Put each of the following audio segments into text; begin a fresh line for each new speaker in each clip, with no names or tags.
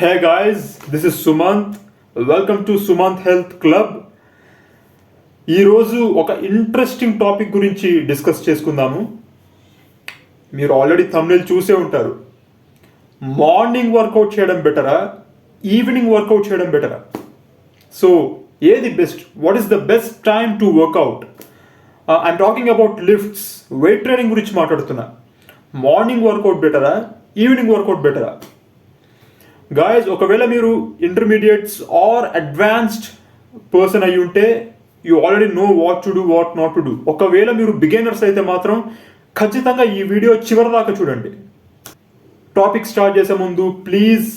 Hey guys, this is Sumant. Welcome to Sumant Health Club. ఈరోజు ఒక interesting topic గురించి discuss చేసుకుందాము. మీరు ఆల్రెడీ థంబ్నెయిల్ చూసే ఉంటారు. మార్నింగ్ వర్కౌట్ చేయడం బెటరా, ఈవినింగ్ వర్కౌట్ చేయడం బెటరా? సో ఏది best? What is the best time to workout? I'm talking about lifts, weight training గురించి మాట్లాడుతున్నా. మార్నింగ్ వర్కౌట్ బెటరా, ఈవినింగ్ వర్కౌట్ బెటరా? గాయస్, ఒకవేళ మీరు ఇంటర్మీడియట్స్ ఆర్ అడ్వాన్స్డ్ పర్సన్ అయి ఉంటే you already know what to do, what not to do. ఒకవేళ మీరు బిగినర్స్ అయితే మాత్రం ఖచ్చితంగా ఈ వీడియో చివరి దాకా చూడండి. టాపిక్ స్టార్ట్ చేసే ముందు please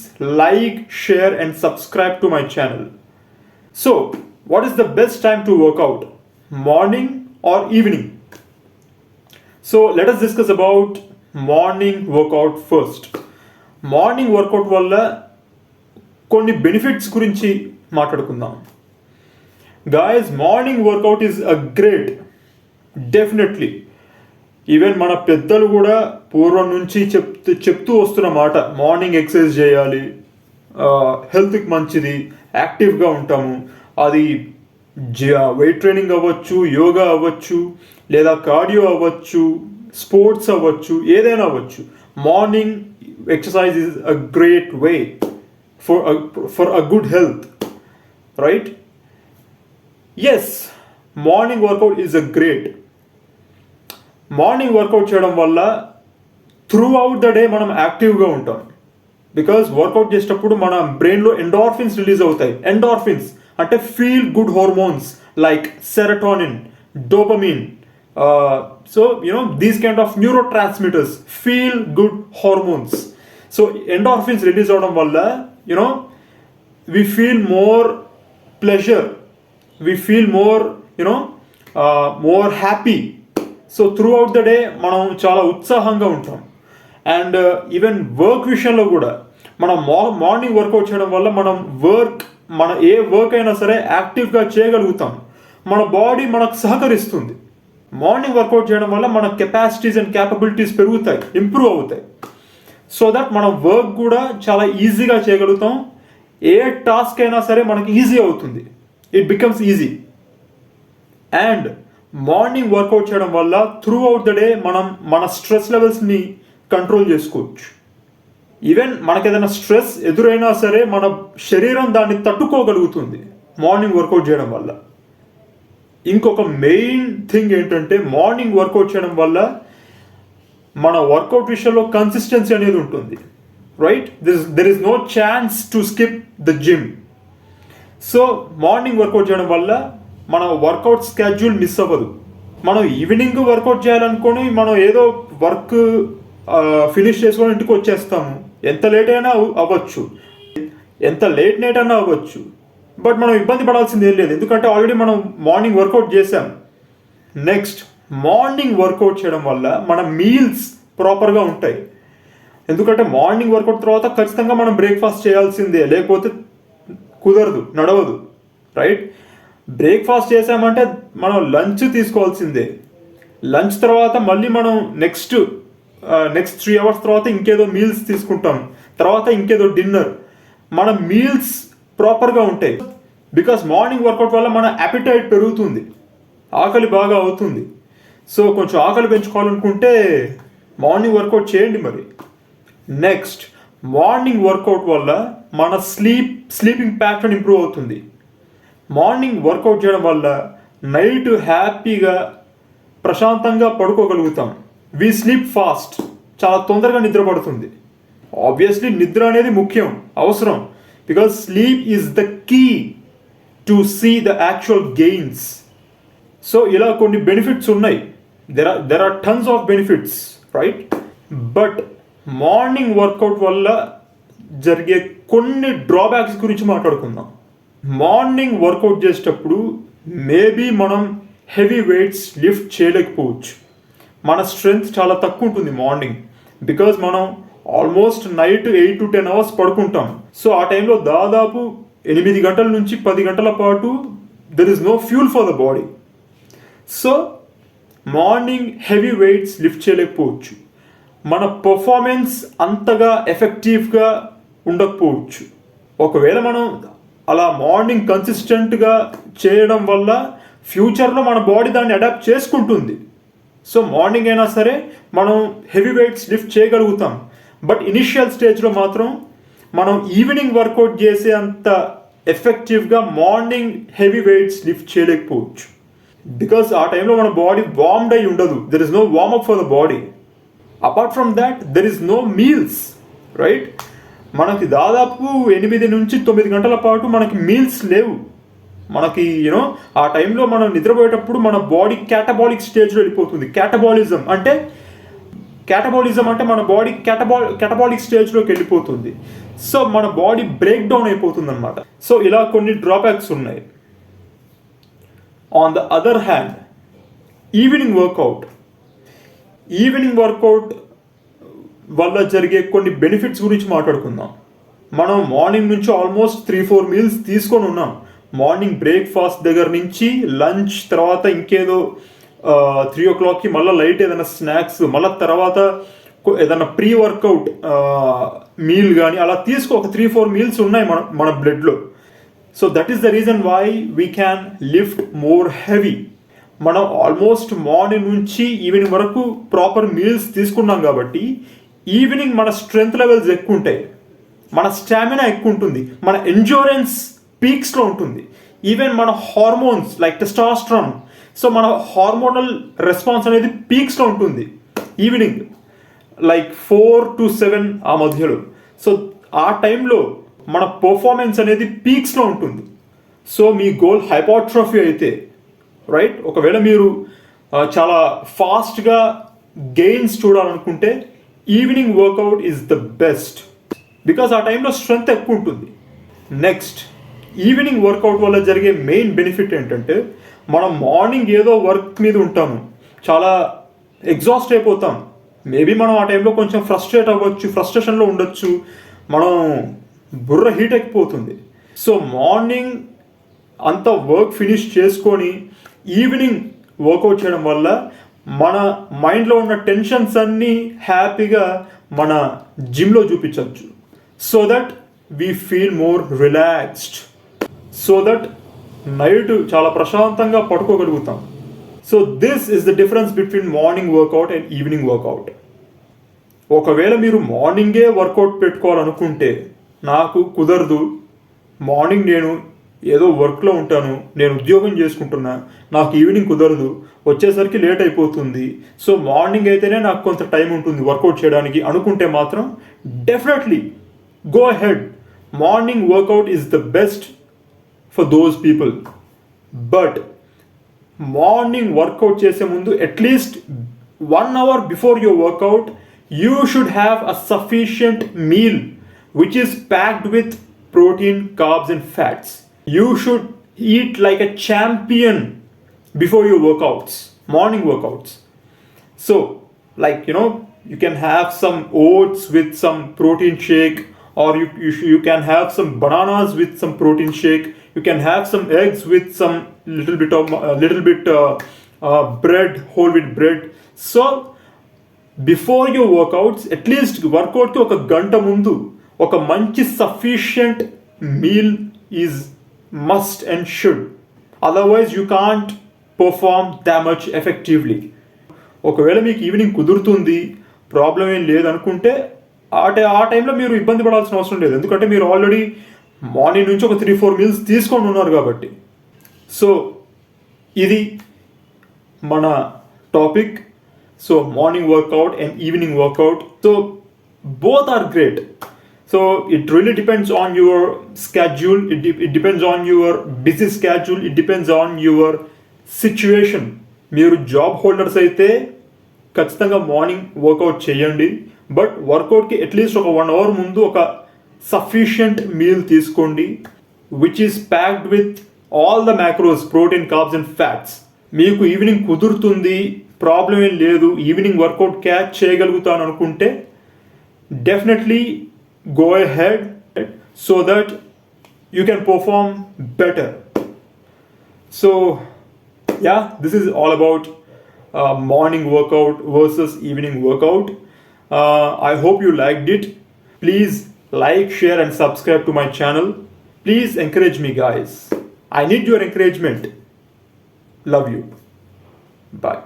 like, share and subscribe to my channel. So what is the best time to workout, morning or evening? So let us discuss about morning workout first. Morning workout వల్ల కొన్ని benefits గురించి మాట్లాడుకుందాం. Guys, morning workout is a great, definitely. Even మన పెద్దలు కూడా పూర్వం నుంచి చెప్తూ వస్తున్న మాట, మార్నింగ్ ఎక్సర్సైజ్ చేయాలి, హెల్త్కి మంచిది, యాక్టివ్గా ఉంటాము. అది వెయిట్ ట్రైనింగ్ అవ్వచ్చు, యోగా అవ్వచ్చు, లేదా కార్డియో అవ్వచ్చు, స్పోర్ట్స్ అవ్వచ్చు, ఏదైనా అవ్వచ్చు. Morning exercise is a great way for a good health, right? Yes, morning workout is a great. Morning workout చేయడం వల్ల త్రూ అవుట్ ద డే మనం యాక్టివ్గా ఉంటాం. బికాస్ వర్కౌట్ చేసేటప్పుడు మన బ్రెయిన్లో ఎండార్ఫిన్స్ రిలీజ్ అవుతాయి. ఎండార్ఫిన్స్ అంటే feel good hormones like serotonin, dopamine. So these kind of neurotransmitters, feel good hormones. So endorphins release avadam valla we feel more pleasure, we feel more more happy. So throughout the day మనం చాలా ఉత్సాహంగా ఉంటాం. And even work విషయంలో కూడా మనం morning workout చేయడం వల్ల మన ఏ వర్క్ అయినా సరే యాక్టివ్గా చేయగలుగుతాం. మన బాడీ మనకు సహకరిస్తుంది. మార్నింగ్ వర్కౌట్ చేయడం వల్ల మన కెపాసిటీస్ అండ్ క్యాపబిలిటీస్ పెరుగుతాయి, ఇంప్రూవ్ అవుతాయి. సో దట్ మనం వర్క్ కూడా చాలా ఈజీగా చేయగలుగుతాం. ఏ టాస్క్ అయినా సరే మనకి ఈజీ అవుతుంది, it becomes easy. And morning workout చేయడం వల్ల త్రూ అవుట్ ద డే మనం మన స్ట్రెస్ లెవెల్స్ని కంట్రోల్ చేసుకోవచ్చు. ఈవెన్ మనకు ఏదైనా స్ట్రెస్ ఎదురైనా సరే మన శరీరం దాన్ని తట్టుకోగలుగుతుంది మార్నింగ్ వర్కౌట్ చేయడం వల్ల. ఇంకొక మెయిన్ థింగ్ ఏంటంటే, మార్నింగ్ వర్కౌట్ చేయడం వల్ల మన వర్కౌట్ విషయంలో కన్సిస్టెన్సీ అనేది ఉంటుంది, right? There is no chance to skip the gym. So morning workout చేయడం వల్ల మన వర్కౌట్ స్కెడ్యూల్ మిస్ అవ్వదు. మనం ఈవినింగ్ వర్కౌట్ చేయాలనుకొని మనం ఏదో వర్క్ ఫినిష్ చేసుకొని ఇంటికి వచ్చేస్తాము. ఎంత లేట్ అయినా అవ్వచ్చు, ఎంత లేట్ నైట్ అయినా అవ్వచ్చు. బట్ మనం ఇబ్బంది పడాల్సింది ఏం లేదు, ఎందుకంటే ఆల్రెడీ మనం మార్నింగ్ వర్కౌట్ చేసాం. నెక్స్ట్, మార్నింగ్ వర్కౌట్ చేయడం వల్ల మన మీల్స్ ప్రాపర్గా ఉంటాయి. ఎందుకంటే మార్నింగ్ వర్కౌట్ తర్వాత ఖచ్చితంగా మనం బ్రేక్ఫాస్ట్ చేయాల్సిందే, లేకపోతే కుదరదు, నడవదు, రైట్? బ్రేక్ఫాస్ట్ చేసామంటే మనం లంచ్ తీసుకోవాల్సిందే. లంచ్ తర్వాత మళ్ళీ మనం నెక్స్ట్ 3 hours తర్వాత ఇంకేదో మీల్స్ తీసుకుంటాం, తర్వాత ఇంకేదో డిన్నర్. మన మీల్స్ ప్రాపర్గా ఉంటాయి. బికాస్ మార్నింగ్ వర్కౌట్ వల్ల మన అపిటైట్ పెరుగుతుంది, ఆకలి బాగా అవుతుంది. సో కొంచెం ఆకలి పెంచుకోవాలనుకుంటే మార్నింగ్ వర్కౌట్ చేయండి మరి. నెక్స్ట్, మార్నింగ్ వర్కౌట్ వల్ల మన స్లీపింగ్ ప్యాటర్న్ ఇంప్రూవ్ అవుతుంది. మార్నింగ్ వర్కౌట్ చేయడం వల్ల నైట్ హ్యాపీగా ప్రశాంతంగా పడుకోగలుగుతాం. వి స్లీప్ ఫాస్ట్, చాలా తొందరగా నిద్ర పడుతుంది. ఆబ్వియస్లీ నిద్ర అనేది ముఖ్యం, అవసరం. Because sleep is the key to see the actual gains. So ఇలా కొన్ని బెనిఫిట్స్ ఉన్నాయి. There are tons of benefits, right? But morning workout వల్ల జరిగే కొన్ని డ్రాబ్యాక్స్ గురించి మాట్లాడుకుందాం. మార్నింగ్ వర్కౌట్ చేసేటప్పుడు మేబీ మనం హెవీ వెయిట్స్ లిఫ్ట్ చేయలేకపోవచ్చు. మన స్ట్రెంగ్త్ చాలా తక్కువ ఉంటుంది మార్నింగ్. బికాజ్ మనం ఆల్మోస్ట్ నైట్ 8 to 10 hours పడుకుంటాం. సో ఆ టైంలో దాదాపు 8 గంటల నుంచి 10 గంటల పాటు there is no fuel for the body. So morning heavy weights lift చేయలేకపోవచ్చు. మన పర్ఫార్మెన్స్ అంతగా ఎఫెక్టివ్గా ఉండకపోవచ్చు. ఒకవేళ మనం అలా మార్నింగ్ కన్సిస్టెంట్గా చేయడం వల్ల ఫ్యూచర్లో మన బాడీ దాన్ని అడాప్ట్ చేసుకుంటుంది. సో మార్నింగ్ అయినా సరే మనం హెవీ వెయిట్స్ లిఫ్ట్ చేయగలుగుతాం. బట్ ఇనిషియల్ స్టేజ్లో మాత్రం మనం ఈవినింగ్ వర్కౌట్ చేసే అంత ఎఫెక్టివ్గా మార్నింగ్ హెవీ వెయిట్స్ లిఫ్ట్ చేయలేకపోవచ్చు. బికాస్ ఆ టైంలో మన బాడీ వార్మ్డ్ అయి ఉండదు. There is no warmup for the body. Apart from that there is no meals, right? మనకి దాదాపు 8 నుంచి 9 గంటల పాటు మనకి మీల్స్ లేవు. మనకి ఆ టైంలో మనం నిద్రపోయేటప్పుడు మన బాడీ క్యాటబాలిక్ స్టేజ్లో వెళ్ళిపోతుంది. క్యాటబాలిజం అంటే మన బాడీ క్యాటబాలిక్ స్టేజ్లోకి వెళ్ళిపోతుంది. సో మన బాడీ బ్రేక్ డౌన్ అయిపోతుంది అనమాట. సో ఇలా కొన్ని డ్రాబ్యాక్స్ ఉన్నాయి. On the other hand evening workout వల్ల జరిగే కొన్ని బెనిఫిట్స్ గురించి మాట్లాడుకుందాం. మనం మార్నింగ్ నుంచి ఆల్మోస్ట్ 3-4 మీల్స్ తీసుకొని ఉన్నాం. మార్నింగ్ బ్రేక్ఫాస్ట్ దగ్గర నుంచి లంచ్, తర్వాత ఇంకేదో 3 o'clockకి మళ్ళీ లైట్ ఏదైనా స్నాక్స్, మళ్ళీ తర్వాత ఏదైనా ప్రీ వర్కౌట్ మీల్ కానీ అలా ఒక 3-4 మీల్స్ ఉన్నాయి మన బ్లడ్లో. So that is the reason why we can lift more heavy. మనం ఆల్మోస్ట్ మార్నింగ్ నుంచి ఈవినింగ్ వరకు ప్రాపర్ మీల్స్ తీసుకున్నాం కాబట్టి ఈవినింగ్ మన స్ట్రెంగ్త్ లెవెల్స్ ఎక్కువ ఉంటాయి, మన స్టామినా ఎక్కువ ఉంటుంది, మన ఎండ్యూరెన్స్ పీక్స్లో ఉంటుంది. ఈవెన్ మన హార్మోన్స్ లైక్ టెస్టాస్ట్రాన్, సో మన హార్మోనల్ రెస్పాన్స్ అనేది పీక్స్లో ఉంటుంది ఈవినింగ్, లైక్ 4 to 7 ఆ మధ్యలో. సో ఆ టైంలో మన పర్ఫార్మెన్స్ అనేది పీక్స్లో ఉంటుంది. సో మీ గోల్ హైపర్ట్రోఫీ అయితే, రైట్, ఒకవేళ మీరు చాలా ఫాస్ట్గా గెయిన్స్ చూడాలనుకుంటే evening work out is the best. Because ఆ టైంలో స్ట్రెంగ్త్ ఎక్కువ ఉంటుంది. నెక్స్ట్, ఈవినింగ్ వర్కౌట్ వల్ల జరిగే మెయిన్ బెనిఫిట్ ఏంటంటే, మనం మార్నింగ్ ఏదో వర్క్ మీద ఉంటాము, చాలా ఎగ్జాస్ట్ అయిపోతాం. మేబీ మనం ఆ టైంలో కొంచెం ఫ్రస్ట్రేషన్లో ఉండొచ్చు, మనం బుర్ర హీట్ ఎక్కిపోతుంది. సో మార్నింగ్ అంతా వర్క్ ఫినిష్ చేసుకొని ఈవినింగ్ వర్కౌట్ చేయడం వల్ల మన మైండ్లో ఉన్న టెన్షన్స్ అన్నీ హ్యాపీగా మన జిమ్లో చూపించవచ్చు. So that we feel more relaxed, so that night చాలా ప్రశాంతంగా పడుకోగలుగుతాం. So this is the difference between morning workout and evening workout. ఒకవేళ మీరు మార్నింగే వర్కౌట్ పెట్టుకోవాలనుకుంటే, నాకు కుదరదు, మార్నింగ్ నేను ఏదో వర్క్లో ఉంటాను, నేను ఉద్యోగం చేసుకుంటున్నా, నాకు ఈవినింగ్ కుదరదు, వచ్చేసరికి లేట్ అయిపోతుంది, సో మార్నింగ్ అయితేనే నాకు కొంత టైం ఉంటుంది వర్కౌట్ చేయడానికి అనుకుంటే మాత్రం definitely go ahead. Morning workout is the best for those people. But morning workout చేసే ముందు at least 1 hour before your workout you should have a sufficient meal which is packed with protein, carbs and fats. You should eat like a champion before your workouts, morning workouts. So, like, you can have some oats with some protein shake, or you can have some bananas with some protein shake. You can have some eggs with some little bit bread, whole wheat bread. So, before your workouts, at least workout ki oka ganta mundu ఒక మంచి sufficient meal is must and should. Otherwise you can't perform that much effectively. ఒకవేళ మీకు evening కుదురుతుంది, problem ఏం లేదనుకుంటే ఆ టైంలో మీరు ఇబ్బంది పడాల్సిన అవసరం లేదు. ఎందుకంటే మీరు ఆల్రెడీ మార్నింగ్ నుంచి ఒక 3-4 మీల్స్ తీసుకొని ఉన్నారు కాబట్టి. సో ఇది మన topic. So morning workout and evening workout, so both are great. So it really depends on your schedule, it depends on your busy schedule, it depends on your situation. మీరు job holders అయితే ఖచ్చితంగా morning workout చేయండి, but వర్కౌట్కి at least ఒక 1 hour ముందు ఒక sufficient meal తీసుకోండి which is packed with all the macros, protein, carbs and fats. మీకు evening కుదురుతుంది, ప్రాబ్లం ఏం లేదు, ఈవినింగ్ వర్కౌట్ క్యాచ్ చేయగలుగుతాను అనుకుంటే definitely go ahead so that you can perform better. So yeah, this is all about morning workout versus evening workout. I hope you liked it. Please like, share, and subscribe to my channel. Please encourage me, guys. I need your encouragement. Love you. Bye.